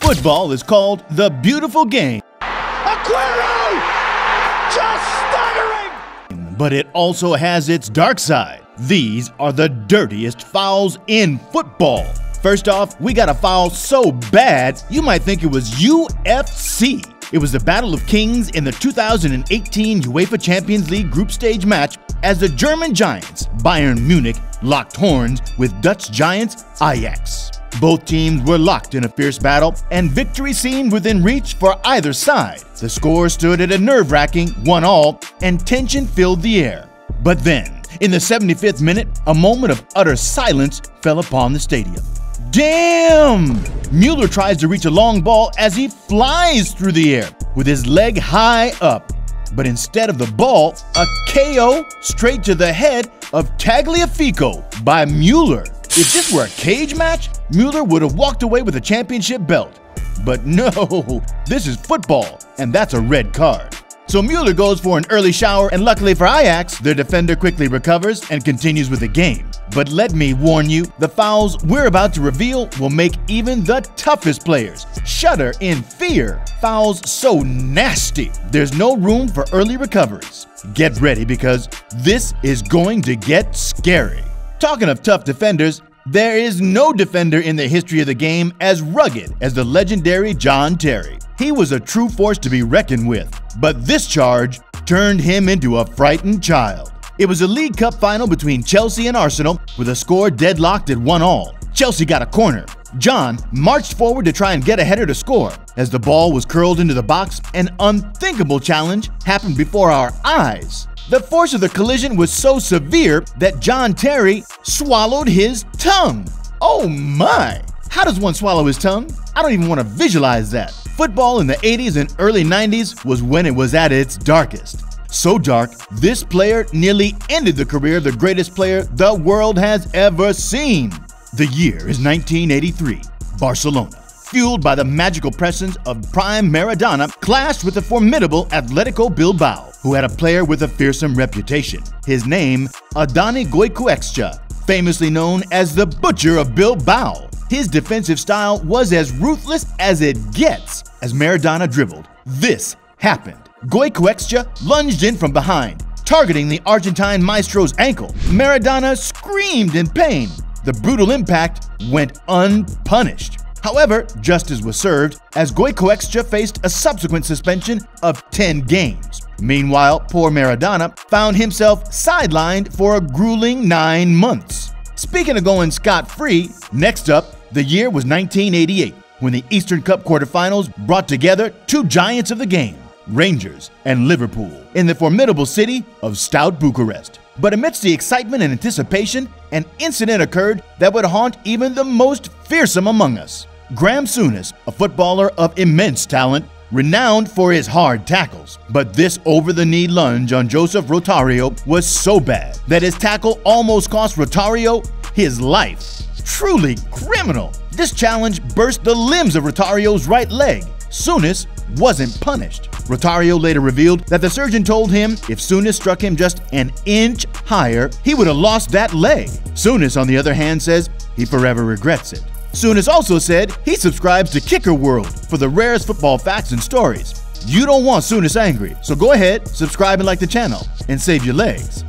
Football is called the beautiful game. Aguero! Just staggering! But it also has its dark side. These are the dirtiest fouls in football. First off, we got a foul so bad, you might think it was UFC. It was the Battle of Kings in the 2018 UEFA Champions League group stage match as the German giants, Bayern Munich, locked horns with Dutch giants, Ajax. Both teams were locked in a fierce battle, and victory seemed within reach for either side. The score stood at a nerve-wracking 1-1, and tension filled the air. But then, in the 75th minute, a moment of utter silence fell upon the stadium. Damn! Mueller tries to reach a long ball as he flies through the air with his leg high up. But instead of the ball, a KO straight to the head of Tagliafico by Mueller. If this were a cage match, Mueller would have walked away with a championship belt. But no, this is football, and that's a red card. So Mueller goes for an early shower, and luckily for Ajax, their defender quickly recovers and continues with the game. But let me warn you, the fouls we're about to reveal will make even the toughest players shudder in fear. Fouls so nasty, there's no room for early recoveries. Get ready because this is going to get scary. Talking of tough defenders, there is no defender in the history of the game as rugged as the legendary John Terry. He was a true force to be reckoned with, but this charge turned him into a frightened child. It was a League Cup final between Chelsea and Arsenal with a score deadlocked at 1-1. Chelsea got a corner. John marched forward to try and get a header to score. As the ball was curled into the box, an unthinkable challenge happened before our eyes. The force of the collision was so severe that John Terry swallowed his tongue. Oh my! How does one swallow his tongue? I don't even want to visualize that. Football in the 80s and early 90s was when it was at its darkest. So dark, this player nearly ended the career of the greatest player the world has ever seen. The year is 1983. Barcelona, fueled by the magical presence of prime Maradona, clashed with the formidable Atletico Bilbao, who had a player with a fearsome reputation. His name, Adani Goicoechea, famously known as the Butcher of Bilbao. His defensive style was as ruthless as it gets. As Maradona dribbled, this happened. Goicoechea lunged in from behind, targeting the Argentine maestro's ankle. Maradona screamed in pain. The brutal impact went unpunished. However, justice was served as Goicoechea faced a subsequent suspension of 10 games. Meanwhile, poor Maradona found himself sidelined for a grueling 9 months. Speaking of going scot-free, next up, the year was 1988, when the Eastern Cup quarterfinals brought together two giants of the game, Rangers and Liverpool, in the formidable city of Stout Bucharest. But amidst the excitement and anticipation, an incident occurred that would haunt even the most fearsome among us. Graham Souness, a footballer of immense talent, renowned for his hard tackles. But this over-the-knee lunge on Joseph Rotario was so bad that his tackle almost cost Rotario his life. Truly criminal. This challenge burst the limbs of Rotario's right leg. Souness wasn't punished. Rotario later revealed that the surgeon told him if Souness struck him just an inch higher, he would have lost that leg. Souness, on the other hand, says he forever regrets it. Souness also said he subscribes to Kicker World for the rarest football facts and stories. You don't want Souness angry, so go ahead, subscribe and like the channel, and save your legs.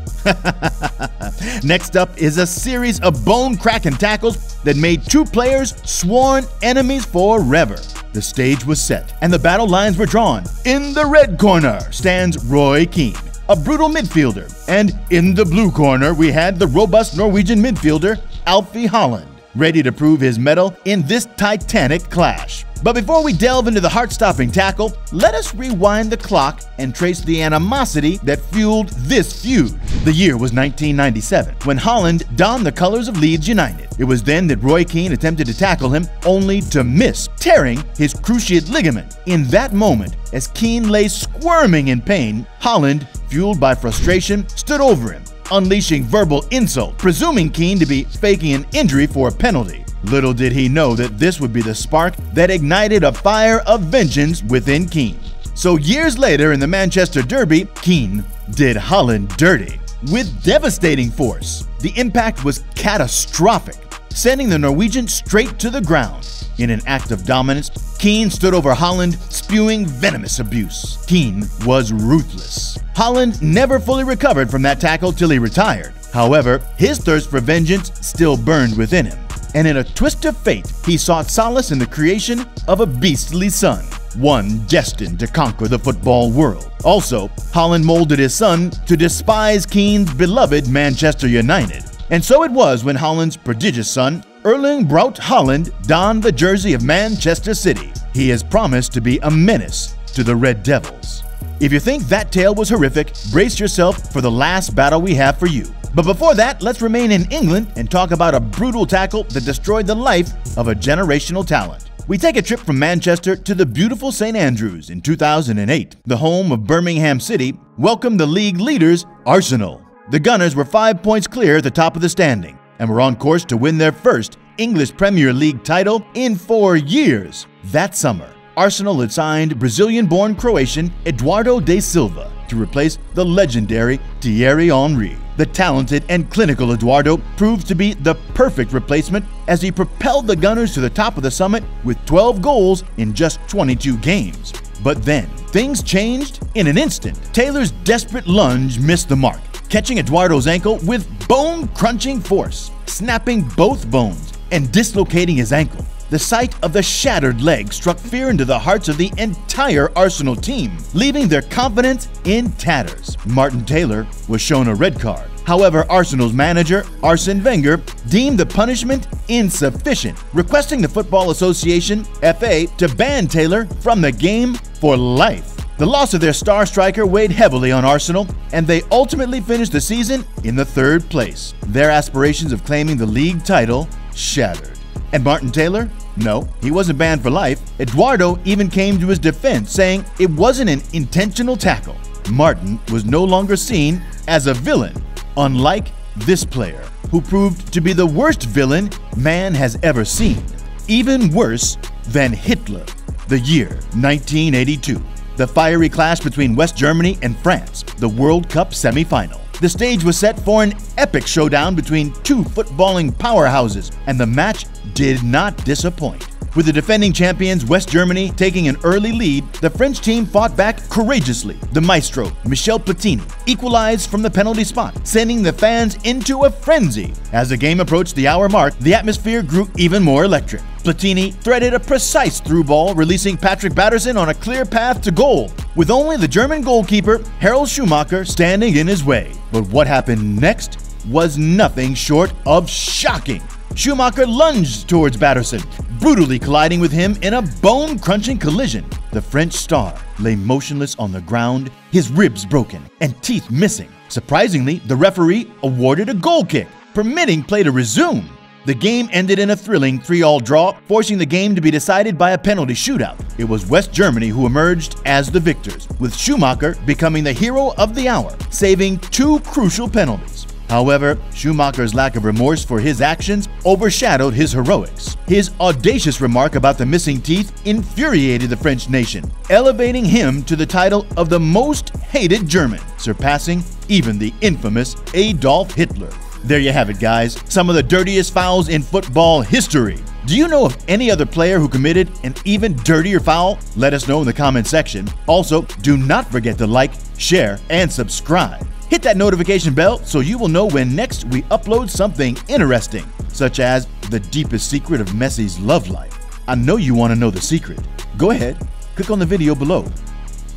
Next up is a series of bone-cracking tackles that made two players sworn enemies forever. The stage was set, and the battle lines were drawn. In the red corner stands Roy Keane, a brutal midfielder, and in the blue corner we had the robust Norwegian midfielder Alfie Holland, ready to prove his mettle in this titanic clash. But before we delve into the heart-stopping tackle, let us rewind the clock and trace the animosity that fueled this feud. The year was 1997, when Holland donned the colors of Leeds United. It was then that Roy Keane attempted to tackle him, only to miss, tearing his cruciate ligament. In that moment, as Keane lay squirming in pain, Holland, fueled by frustration, stood over him, unleashing verbal insult, presuming Keane to be faking an injury for a penalty. Little did he know that this would be the spark that ignited a fire of vengeance within Keane. So years later in the Manchester Derby, Keane did Holland dirty with devastating force. The impact was catastrophic, sending the Norwegian straight to the ground. In an act of dominance, Keane stood over Holland, spewing venomous abuse. Keane was ruthless. Holland never fully recovered from that tackle till he retired. However, his thirst for vengeance still burned within him, and in a twist of fate, he sought solace in the creation of a beastly son, one destined to conquer the football world. Also, Holland molded his son to despise Keane's beloved Manchester United. And so it was when Holland's prodigious son, Erling Braut Haaland, donned the jersey of Manchester City. He has promised to be a menace to the Red Devils. If you think that tale was horrific, brace yourself for the last battle we have for you. But before that, let's remain in England and talk about a brutal tackle that destroyed the life of a generational talent. We take a trip from Manchester to the beautiful St. Andrews in 2008. The home of Birmingham City welcomed the league leaders, Arsenal. The Gunners were 5 points clear at the top of the standing and were on course to win their first English Premier League title in 4 years. That summer, Arsenal had signed Brazilian-born Croatian Eduardo da Silva to replace the legendary Thierry Henry. The talented and clinical Eduardo proved to be the perfect replacement as he propelled the Gunners to the top of the summit with 12 goals in just 22 games. But then, things changed in an instant. Taylor's desperate lunge missed the mark, catching Eduardo's ankle with bone-crunching force, snapping both bones and dislocating his ankle. The sight of the shattered leg struck fear into the hearts of the entire Arsenal team, leaving their confidence in tatters. Martin Taylor was shown a red card. However, Arsenal's manager, Arsene Wenger, deemed the punishment insufficient, requesting the Football Association, FA, to ban Taylor from the game for life. The loss of their star striker weighed heavily on Arsenal, and they ultimately finished the season in the 3rd place. Their aspirations of claiming the league title shattered. And Martin Taylor? No, he wasn't banned for life. Eduardo even came to his defense, saying it wasn't an intentional tackle. Martin was no longer seen as a villain, unlike this player, who proved to be the worst villain man has ever seen. Even worse than Hitler. The year 1982. The fiery clash between West Germany and France, the World Cup semi-final. The stage was set for an epic showdown between two footballing powerhouses, and the match did not disappoint. With the defending champions West Germany taking an early lead, the French team fought back courageously. The maestro, Michel Platini, equalized from the penalty spot, sending the fans into a frenzy. As the game approached the hour mark, the atmosphere grew even more electric. Platini threaded a precise through ball, releasing Patrick Batterson on a clear path to goal, with only the German goalkeeper, Harald Schumacher, standing in his way. But what happened next was nothing short of shocking. Schumacher lunged towards Batterson, brutally colliding with him in a bone-crunching collision. The French star lay motionless on the ground, his ribs broken and teeth missing. Surprisingly, the referee awarded a goal kick, permitting play to resume. The game ended in a thrilling 3-3 draw, forcing the game to be decided by a penalty shootout. It was West Germany who emerged as the victors, with Schumacher becoming the hero of the hour, saving 2 crucial penalties. However, Schumacher's lack of remorse for his actions overshadowed his heroics. His audacious remark about the missing teeth infuriated the French nation, elevating him to the title of the most hated German, surpassing even the infamous Adolf Hitler. There you have it, guys. Some of the dirtiest fouls in football history. Do you know of any other player who committed an even dirtier foul? Let us know in the comment section. Also, do not forget to like, share, and subscribe. Hit that notification bell so you will know when next we upload something interesting, such as the deepest secret of Messi's love life. I know you want to know the secret. Go ahead, click on the video below.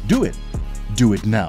Do it now.